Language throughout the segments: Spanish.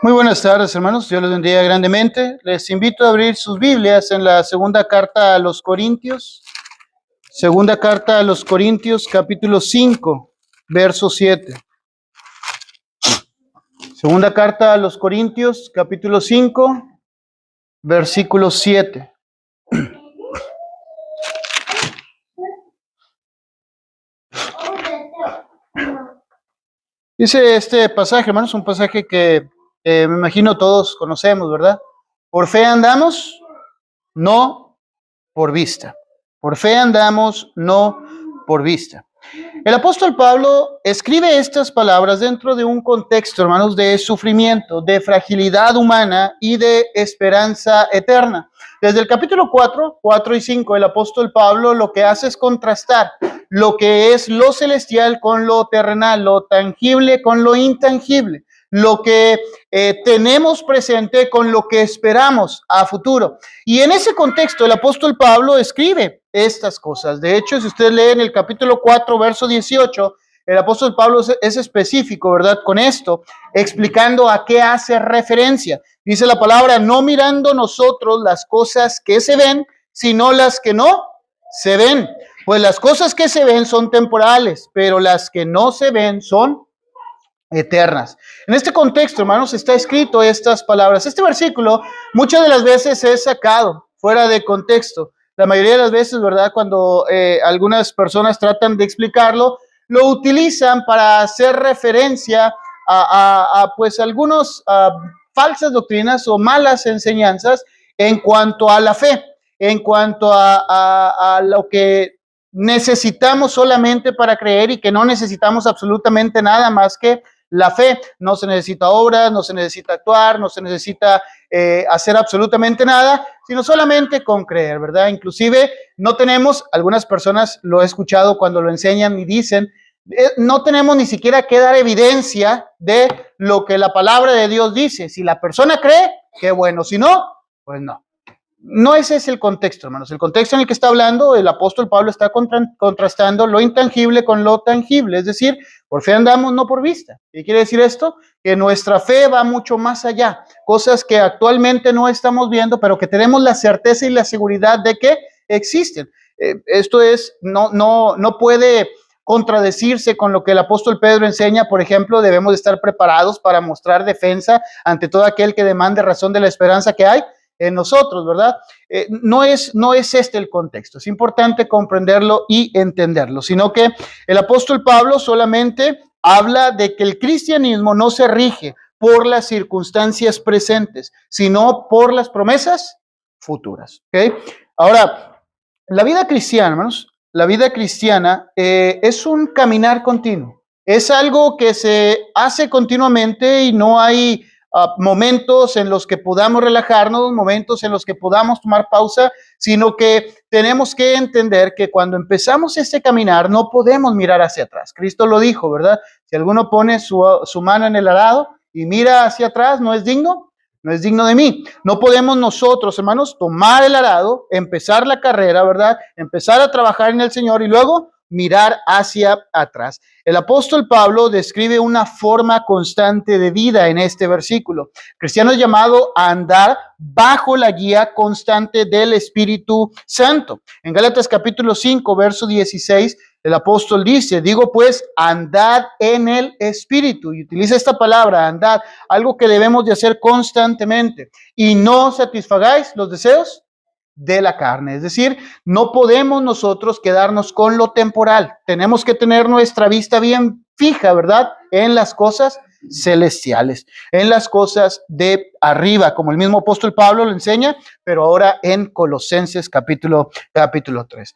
Muy buenas tardes, hermanos. Dios les bendiga grandemente. Les invito a abrir sus Biblias en la segunda carta a los Corintios. Segunda carta a los Corintios, capítulo 5, verso 7. Segunda carta a los Corintios, capítulo 5, versículo 7. Dice este pasaje, hermanos, un pasaje que me imagino todos conocemos, ¿verdad? Por fe andamos, no por vista. Por fe andamos, no por vista. El apóstol Pablo escribe estas palabras dentro de un contexto, hermanos, de sufrimiento, de fragilidad humana y de esperanza eterna. Desde el capítulo 4 y 5, el apóstol Pablo lo que hace es contrastar lo que es lo celestial con lo terrenal, lo tangible con lo intangible, lo que tenemos presente con lo que esperamos a futuro. Y en ese contexto el apóstol Pablo escribe estas cosas. De hecho, si usted lee en el capítulo 4, verso 18, el apóstol Pablo es específico, ¿verdad? Con esto, explicando a qué hace referencia. Dice la palabra, no mirando nosotros las cosas que se ven, sino las que no se ven. Pues las cosas que se ven son temporales, pero las que no se ven son eternas. En este contexto, hermanos, está escrito estas palabras. Este versículo muchas de las veces es sacado fuera de contexto. La mayoría de las veces, ¿verdad? Cuando algunas personas tratan de explicarlo, lo utilizan para hacer referencia a pues algunos falsas doctrinas o malas enseñanzas en cuanto a la fe, en cuanto a lo que necesitamos solamente para creer y que no necesitamos absolutamente nada más que la fe. No se necesita obras, no se necesita actuar, no se necesita hacer absolutamente nada, sino solamente con creer, ¿verdad? Inclusive no tenemos, algunas personas lo he escuchado cuando lo enseñan y dicen, no tenemos ni siquiera que dar evidencia de lo que la palabra de Dios dice. Si la persona cree, qué bueno, si no, pues no. No ese es el contexto, hermanos. El contexto en el que está hablando, el apóstol Pablo está contrastando lo intangible con lo tangible, es decir, por fe andamos, no por vista. ¿Qué quiere decir esto? Que nuestra fe va mucho más allá, cosas que actualmente no estamos viendo, pero que tenemos la certeza y la seguridad de que existen. Esto no puede contradecirse con lo que el apóstol Pedro enseña. Por ejemplo, debemos de estar preparados para mostrar defensa ante todo aquel que demande razón de la esperanza que hay en nosotros, ¿verdad? No es este el contexto. Es importante comprenderlo y entenderlo, sino que el apóstol Pablo solamente habla de que el cristianismo no se rige por las circunstancias presentes, sino por las promesas futuras. ¿Okay? Ahora, la vida cristiana, hermanos, la vida cristiana es un caminar continuo. Es algo que se hace continuamente y no hay momentos en los que podamos relajarnos, momentos en los que podamos tomar pausa, sino que tenemos que entender que cuando empezamos este caminar no podemos mirar hacia atrás. Cristo lo dijo, ¿verdad? Si alguno pone su mano en el arado y mira hacia atrás, no es digno de mí. No podemos nosotros, hermanos, tomar el arado, empezar la carrera, ¿verdad? Empezar a trabajar en el Señor y luego mirar hacia atrás. El apóstol Pablo describe una forma constante de vida en este versículo. Cristiano es llamado a andar bajo la guía constante del Espíritu Santo. En Gálatas capítulo 5, verso 16, el apóstol dice, digo pues, andad en el Espíritu. Y utiliza esta palabra, andad, algo que debemos de hacer constantemente. Y no satisfagáis los deseos de la carne. Es decir, no podemos nosotros quedarnos con lo temporal. Tenemos que tener nuestra vista bien fija, ¿verdad? En las cosas celestiales, en las cosas de arriba, como el mismo apóstol Pablo lo enseña, pero ahora en Colosenses capítulo 3.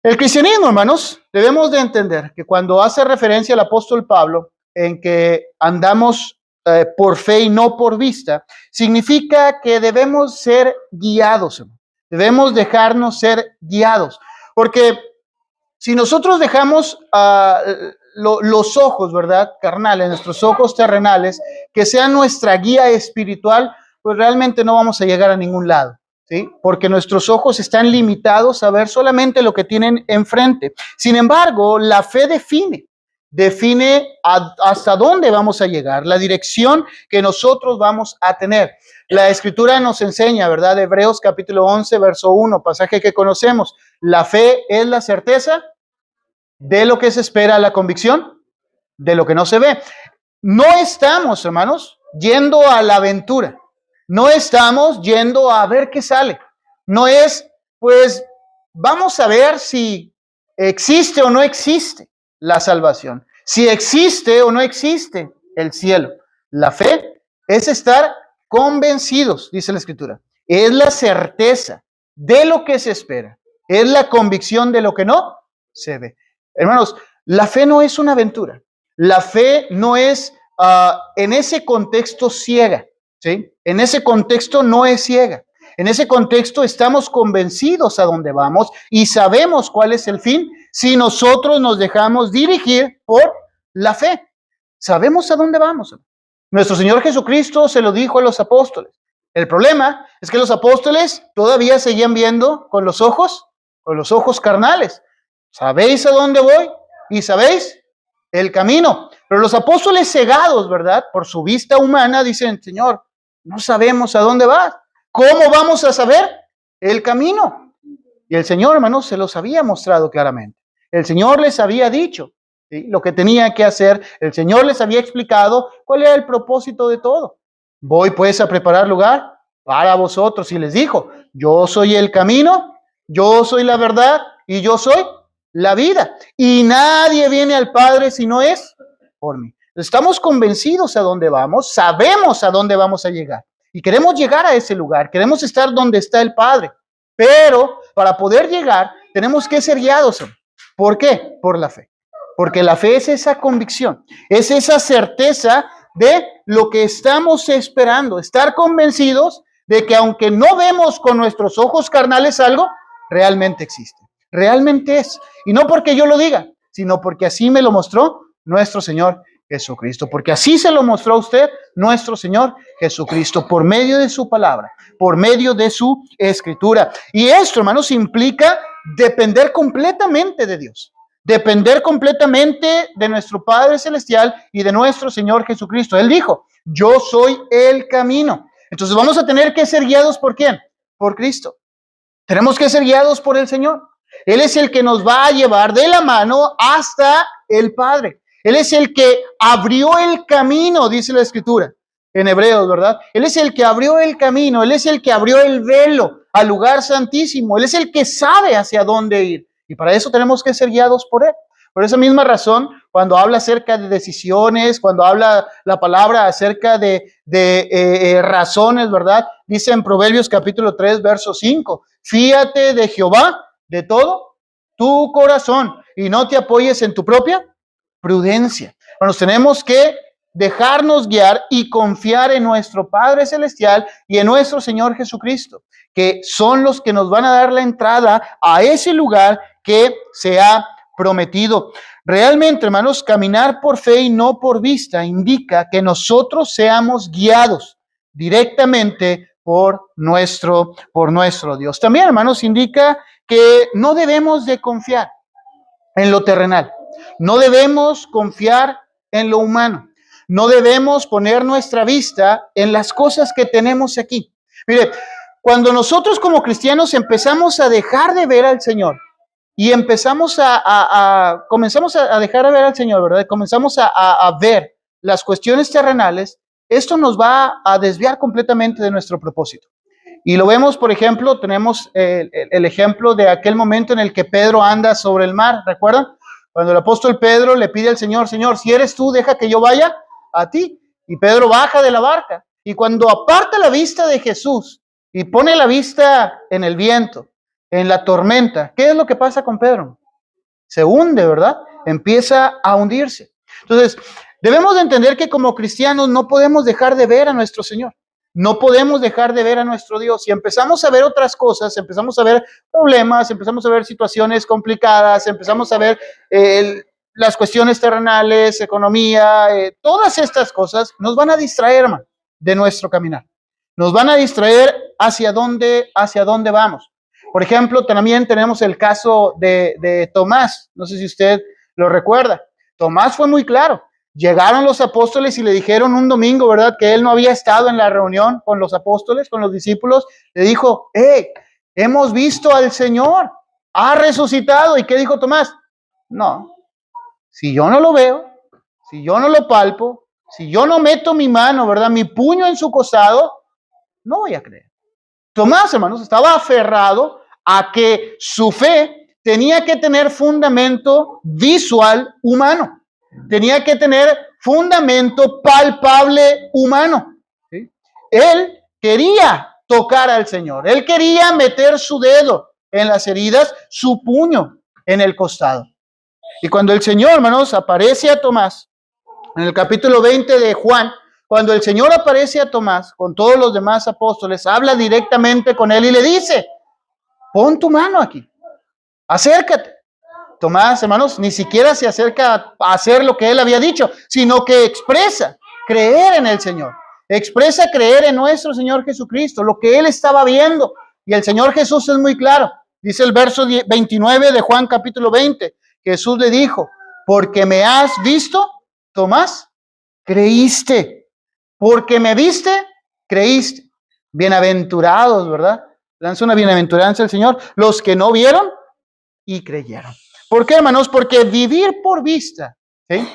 El cristianismo, hermanos, debemos de entender que cuando hace referencia el apóstol Pablo en que andamos por fe y no por vista, significa que debemos ser guiados, hermanos. Debemos dejarnos ser guiados, porque si nosotros dejamos los ojos, ¿verdad? Carnales, nuestros ojos terrenales, que sean nuestra guía espiritual, pues realmente no vamos a llegar a ningún lado, ¿sí? Porque nuestros ojos están limitados a ver solamente lo que tienen enfrente. Sin embargo, la fe define. define hasta dónde vamos a llegar, la dirección que nosotros vamos a tener. La Escritura nos enseña, ¿verdad? Hebreos capítulo 11, verso 1, pasaje que conocemos. La fe es la certeza de lo que se espera, la convicción de lo que no se ve. No estamos, hermanos, yendo a la aventura. No estamos yendo a ver qué sale. No es, pues, vamos a ver si existe o no existe la salvación. Si existe o no existe el cielo. La fe es estar convencidos, dice la Escritura. Es la certeza de lo que se espera. Es la convicción de lo que no se ve. Hermanos, la fe no es una aventura. La fe no es en ese contexto ciega, ¿sí? En ese contexto no es ciega. En ese contexto estamos convencidos a dónde vamos y sabemos cuál es el fin si nosotros nos dejamos dirigir por la fe. Sabemos a dónde vamos. Nuestro Señor Jesucristo se lo dijo a los apóstoles. El problema es que los apóstoles todavía seguían viendo con los ojos carnales. ¿Sabéis a dónde voy? ¿Y sabéis el camino? Pero los apóstoles cegados, ¿verdad? Por su vista humana dicen, Señor, no sabemos a dónde vas. ¿Cómo vamos a saber el camino? Y el Señor, hermanos, se los había mostrado claramente. El Señor les había dicho, ¿sí?, lo que tenía que hacer. El Señor les había explicado cuál era el propósito de todo. Voy pues a preparar lugar para vosotros. Y les dijo, yo soy el camino, yo soy la verdad y yo soy la vida. Y nadie viene al Padre si no es por mí. Estamos convencidos a dónde vamos, sabemos a dónde vamos a llegar. Y queremos llegar a ese lugar, queremos estar donde está el Padre. Pero para poder llegar, tenemos que ser guiados. ¿Por qué? Por la fe. Porque la fe es esa convicción, es esa certeza de lo que estamos esperando. Estar convencidos de que aunque no vemos con nuestros ojos carnales algo, realmente existe. Realmente es. Y no porque yo lo diga, sino porque así me lo mostró nuestro Señor Jesucristo, porque así se lo mostró a usted nuestro Señor Jesucristo, por medio de su palabra, por medio de su Escritura. Y esto, hermanos, implica depender completamente de Dios, depender completamente de nuestro Padre Celestial y de nuestro Señor Jesucristo. Él dijo, yo soy el camino. Entonces vamos a tener que ser guiados ¿por quién? Por Cristo. Tenemos que ser guiados por el Señor. Él es el que nos va a llevar de la mano hasta el Padre. Él es el que abrió el camino, dice la Escritura en Hebreos, ¿verdad? Él es el que abrió el camino, Él es el que abrió el velo al lugar santísimo, Él es el que sabe hacia dónde ir. Y para eso tenemos que ser guiados por Él. Por esa misma razón, cuando habla acerca de decisiones, cuando habla la palabra acerca de razones, ¿verdad? Dice en Proverbios capítulo 3, verso 5, fíate de Jehová de todo tu corazón y no te apoyes en tu propia prudencia. Nos tenemos que dejarnos guiar y confiar en nuestro Padre Celestial y en nuestro Señor Jesucristo, que son los que nos van a dar la entrada a ese lugar que se ha prometido. Realmente, hermanos, caminar por fe y no por vista indica que nosotros seamos guiados directamente por nuestro Dios. También, hermanos, indica que no debemos de confiar en lo terrenal. No debemos confiar en lo humano. No debemos poner nuestra vista en las cosas que tenemos aquí. Mire, cuando nosotros como cristianos empezamos a dejar de ver al Señor y empezamos comenzamos a dejar de ver al Señor, ¿verdad? Comenzamos a ver las cuestiones terrenales, esto nos va a desviar completamente de nuestro propósito. Y lo vemos, por ejemplo, tenemos el ejemplo de aquel momento en el que Pedro anda sobre el mar, ¿recuerdan? Cuando el apóstol Pedro le pide al Señor, Señor, si eres tú, deja que yo vaya a ti. Y Pedro baja de la barca. Y cuando aparta la vista de Jesús y pone la vista en el viento, en la tormenta, ¿qué es lo que pasa con Pedro? Se hunde, ¿verdad? Empieza a hundirse. Entonces, debemos de entender que como cristianos no podemos dejar de ver a nuestro Señor. No podemos dejar de ver a nuestro Dios. Si empezamos a ver otras cosas, empezamos a ver problemas, empezamos a ver situaciones complicadas, empezamos a ver las cuestiones terrenales, economía, todas estas cosas nos van a distraer, hermano, de nuestro caminar. Nos van a distraer hacia dónde vamos. Por ejemplo, también tenemos el caso de Tomás. No sé si usted lo recuerda. Tomás fue muy claro. Llegaron los apóstoles y le dijeron un domingo, ¿verdad? Que él no había estado en la reunión con los apóstoles, con los discípulos. Le dijo, hemos visto al Señor, ha resucitado. ¿Y qué dijo Tomás? No, si yo no lo veo, si yo no lo palpo, si yo no meto mi mano, ¿verdad? Mi puño en su costado, no voy a creer. Tomás, hermanos, estaba aferrado a que su fe tenía que tener fundamento visual humano. Tenía que tener fundamento palpable humano. ¿Sí? Él quería tocar al Señor. Él quería meter su dedo en las heridas, su puño en el costado. Y cuando el Señor, hermanos, aparece a Tomás, en el capítulo 20 de Juan, cuando el Señor aparece a Tomás con todos los demás apóstoles, habla directamente con él y le dice, pon tu mano aquí, acércate. Tomás, hermanos, ni siquiera se acerca a hacer lo que él había dicho, sino que expresa creer en el Señor. Expresa creer en nuestro Señor Jesucristo, lo que él estaba viendo. Y el Señor Jesús es muy claro. Dice el verso 29 de Juan capítulo 20. Jesús le dijo, porque me has visto, Tomás, creíste. Porque me viste, creíste. Bienaventurados, ¿verdad? Lanza una bienaventuranza al Señor. Los que no vieron y creyeron. ¿Por qué, hermanos? Porque vivir por vista, ¿sí?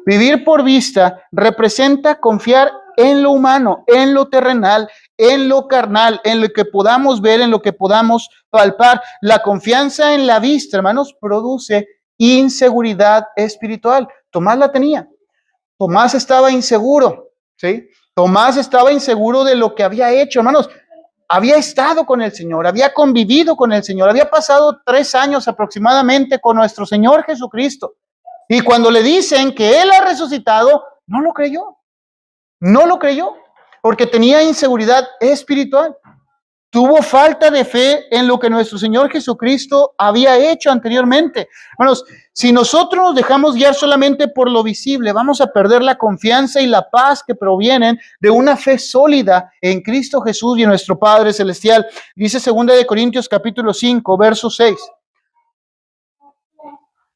Vivir por vista representa confiar en lo humano, en lo terrenal, en lo carnal, en lo que podamos ver, en lo que podamos palpar. La confianza en la vista, hermanos, produce inseguridad espiritual. Tomás la tenía. Tomás estaba inseguro, ¿sí? Tomás estaba inseguro de lo que había hecho, hermanos. Había estado con el Señor, había convivido con el Señor, había pasado 3 años aproximadamente con nuestro Señor Jesucristo. Y cuando le dicen que Él ha resucitado, no lo creyó. No lo creyó, porque tenía inseguridad espiritual. Tuvo falta de fe en lo que nuestro Señor Jesucristo había hecho anteriormente. Hermanos, si nosotros nos dejamos guiar solamente por lo visible, vamos a perder la confianza y la paz que provienen de una fe sólida en Cristo Jesús y en nuestro Padre Celestial. Dice 2 de Corintios capítulo 5, verso 6.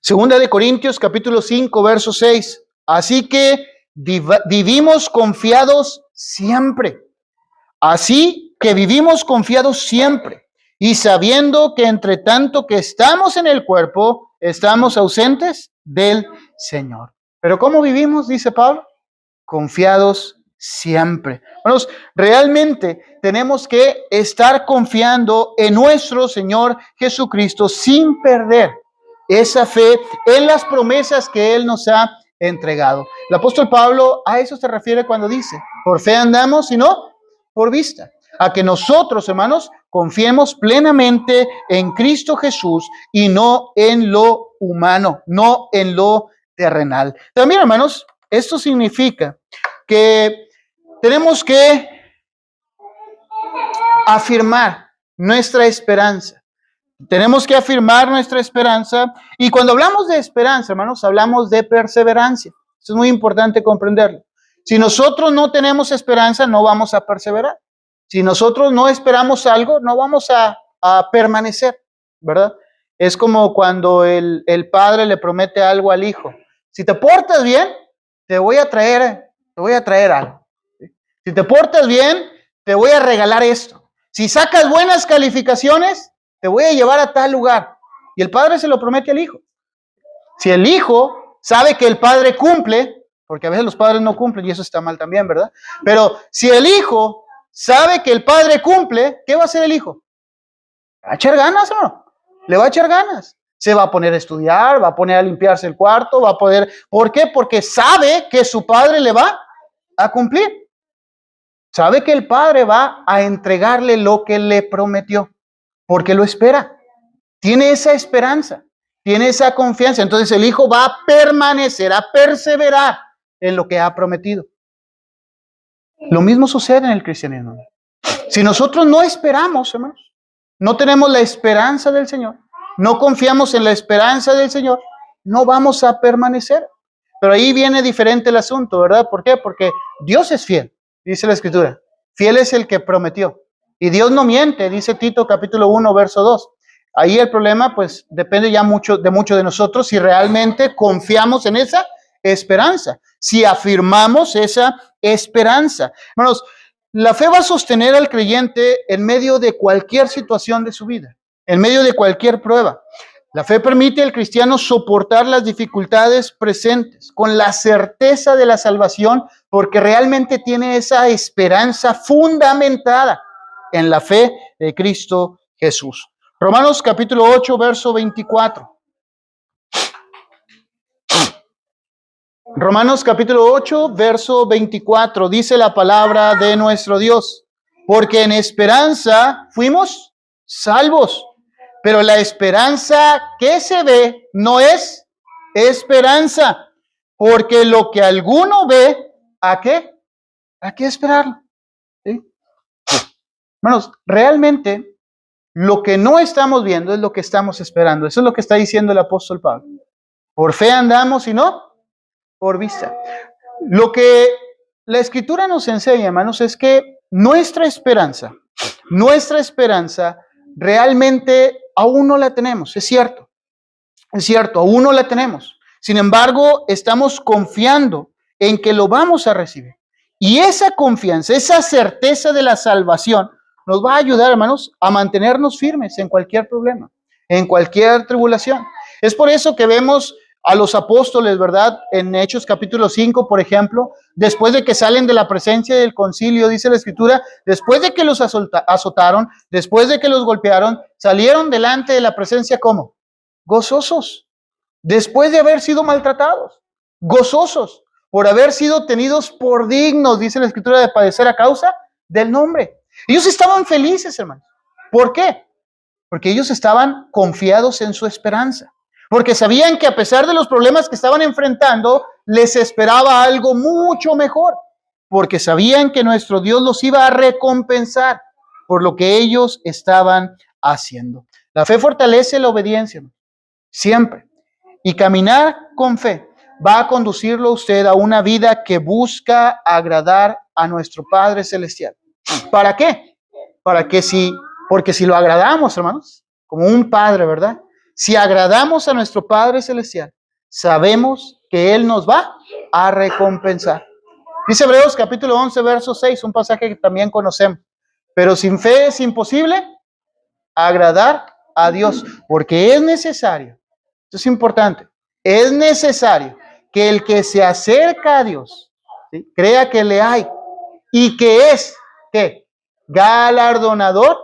2 de Corintios capítulo 5, verso 6. Así que vivimos confiados siempre. Así que vivimos confiados siempre y sabiendo que entre tanto que estamos en el cuerpo, estamos ausentes del Señor. Pero ¿cómo vivimos? Dice Pablo, confiados siempre. Bueno, realmente tenemos que estar confiando en nuestro Señor Jesucristo sin perder esa fe en las promesas que Él nos ha entregado. El apóstol Pablo a eso se refiere cuando dice, por fe andamos y no por vista. A que nosotros, hermanos, confiemos plenamente en Cristo Jesús y no en lo humano, no en lo terrenal. También, hermanos, esto significa que tenemos que afirmar nuestra esperanza. Tenemos que afirmar nuestra esperanza. Y cuando hablamos de esperanza, hermanos, hablamos de perseverancia. Eso es muy importante comprenderlo. Si nosotros no tenemos esperanza, no vamos a perseverar. Si nosotros no esperamos algo, no vamos a permanecer, ¿verdad? Es como cuando el padre le promete algo al hijo. Si te portas bien, te voy a traer algo. Si te portas bien, te voy a regalar esto. Si sacas buenas calificaciones, te voy a llevar a tal lugar. Y el padre se lo promete al hijo. Si el hijo sabe que el padre cumple, porque a veces los padres no cumplen y eso está mal también, ¿verdad? Pero si el hijo sabe que el padre cumple, ¿qué va a hacer el hijo? ¿Va a echar ganas o no? Le va a echar ganas. Se va a poner a estudiar, va a poner a limpiarse el cuarto, va a poder... ¿Por qué? Porque sabe que su padre le va a cumplir. Sabe que el padre va a entregarle lo que le prometió, porque lo espera. Tiene esa esperanza, tiene esa confianza. Entonces el hijo va a permanecer, a perseverar en lo que ha prometido. Lo mismo sucede en el cristianismo. Si nosotros no esperamos, hermanos, no tenemos la esperanza del Señor, no confiamos en la esperanza del Señor, no vamos a permanecer. Pero ahí viene diferente el asunto, ¿verdad? ¿Por qué? Porque Dios es fiel, dice la Escritura. Fiel es el que prometió. Y Dios no miente, dice Tito capítulo 1, verso 2. Ahí el problema, pues, depende ya mucho de nosotros si realmente confiamos en esa esperanza, si afirmamos esa esperanza. Hermanos, la fe va a sostener al creyente en medio de cualquier situación de su vida, en medio de cualquier prueba. La fe permite al cristiano soportar las dificultades presentes con la certeza de la salvación, porque realmente tiene esa esperanza fundamentada en la fe de Cristo Jesús. Romanos capítulo 8, verso 24. Romanos capítulo 8, verso 24, dice la palabra de nuestro Dios: porque en esperanza fuimos salvos, pero la esperanza que se ve no es esperanza, porque lo que alguno ve, ¿a qué? ¿A qué esperarlo? ¿Sí? Hermanos, realmente lo que no estamos viendo es lo que estamos esperando. Eso es lo que está diciendo el apóstol Pablo. Por fe andamos y no por vista. Lo que la Escritura nos enseña, hermanos, es que nuestra esperanza realmente aún no la tenemos. Es cierto, aún no la tenemos. Sin embargo, estamos confiando en que lo vamos a recibir. Y esa confianza, esa certeza de la salvación nos va a ayudar, hermanos, a mantenernos firmes en cualquier problema, en cualquier tribulación. Es por eso que vemos a los apóstoles, ¿verdad? En Hechos capítulo 5, por ejemplo, después de que salen de la presencia del concilio, dice la Escritura, después de que los azotaron, después de que los golpearon, salieron delante de la presencia, ¿cómo? Gozosos, después de haber sido maltratados, gozosos, por haber sido tenidos por dignos, dice la Escritura, de padecer a causa del nombre. Ellos estaban felices, hermanos. ¿Por qué? Porque ellos estaban confiados en su esperanza. Porque sabían que a pesar de los problemas que estaban enfrentando, les esperaba algo mucho mejor. Porque sabían que nuestro Dios los iba a recompensar por lo que ellos estaban haciendo. La fe fortalece la obediencia, siempre. Y caminar con fe va a conducirlo a usted a una vida que busca agradar a nuestro Padre Celestial. ¿Para qué? Porque si lo agradamos, hermanos, como un padre, ¿verdad? Si agradamos a nuestro Padre Celestial, sabemos que Él nos va a recompensar. Dice Hebreos capítulo 11, verso 6, un pasaje que también conocemos. Pero sin fe es imposible agradar a Dios, porque es necesario, esto es importante, es necesario que el que se acerca a Dios, ¿sí?, crea que le hay y que es, ¿qué?, galardonador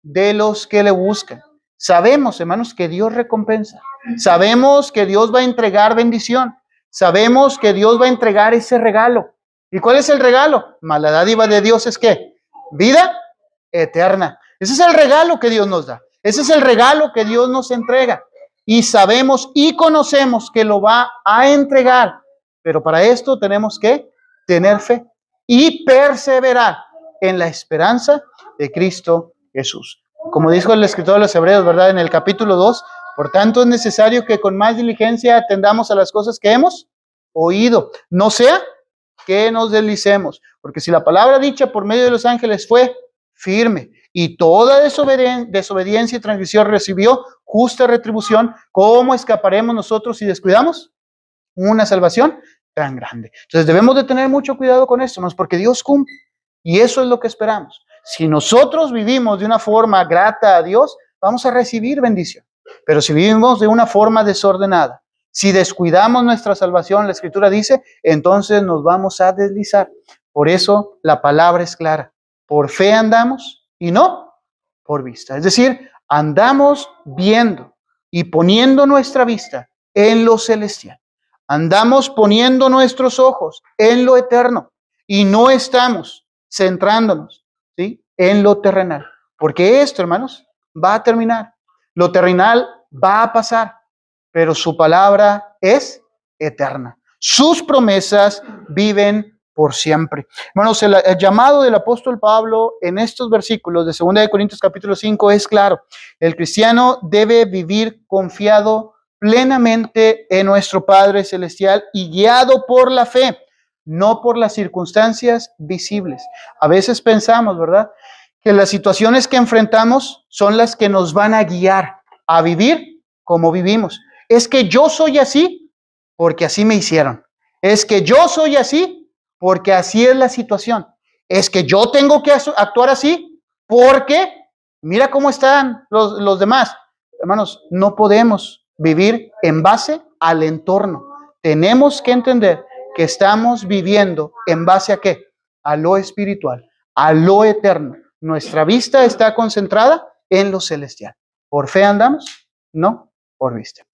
de los que le buscan. Sabemos, hermanos, que Dios recompensa. Sabemos que Dios va a entregar bendición. Sabemos que Dios va a entregar ese regalo. ¿Y cuál es el regalo? La dádiva de Dios es ¿qué? Vida eterna. Ese es el regalo que Dios nos da. Ese es el regalo que Dios nos entrega. Y sabemos y conocemos que lo va a entregar. Pero para esto tenemos que tener fe y perseverar en la esperanza de Cristo Jesús. Como dijo el escritor de los Hebreos, ¿verdad? En el capítulo 2, por tanto es necesario que con más diligencia atendamos a las cosas que hemos oído, no sea que nos deslicemos, porque si la palabra dicha por medio de los ángeles fue firme y toda desobediencia y transgresión recibió justa retribución, ¿cómo escaparemos nosotros si descuidamos una salvación tan grande? Entonces debemos de tener mucho cuidado con esto, ¿no? Porque Dios cumple y eso es lo que esperamos. Si nosotros vivimos de una forma grata a Dios, vamos a recibir bendición. Pero si vivimos de una forma desordenada, si descuidamos nuestra salvación, la Escritura dice, entonces nos vamos a deslizar. Por eso la palabra es clara. Por fe andamos y no por vista. Es decir, andamos viendo y poniendo nuestra vista en lo celestial. Andamos poniendo nuestros ojos en lo eterno y no estamos centrándonos, ¿sí?, en lo terrenal. Porque esto, hermanos, va a terminar. Lo terrenal va a pasar, pero su palabra es eterna. Sus promesas viven por siempre. Hermanos, el llamado del apóstol Pablo en estos versículos de 2 de Corintios capítulo 5 es claro. El cristiano debe vivir confiado plenamente en nuestro Padre Celestial y guiado por la fe, no por las circunstancias visibles. A veces pensamos, ¿verdad?, que las situaciones que enfrentamos son las que nos van a guiar a vivir como vivimos. Es que yo soy así porque así me hicieron. Es que yo soy así porque así es la situación. Es que yo tengo que actuar así porque mira cómo están los demás. Hermanos, no podemos vivir en base al entorno. Tenemos que entender que estamos viviendo en base a qué? A lo espiritual, a lo eterno. Nuestra vista está concentrada en lo celestial. ¿Por fe andamos? No, por vista.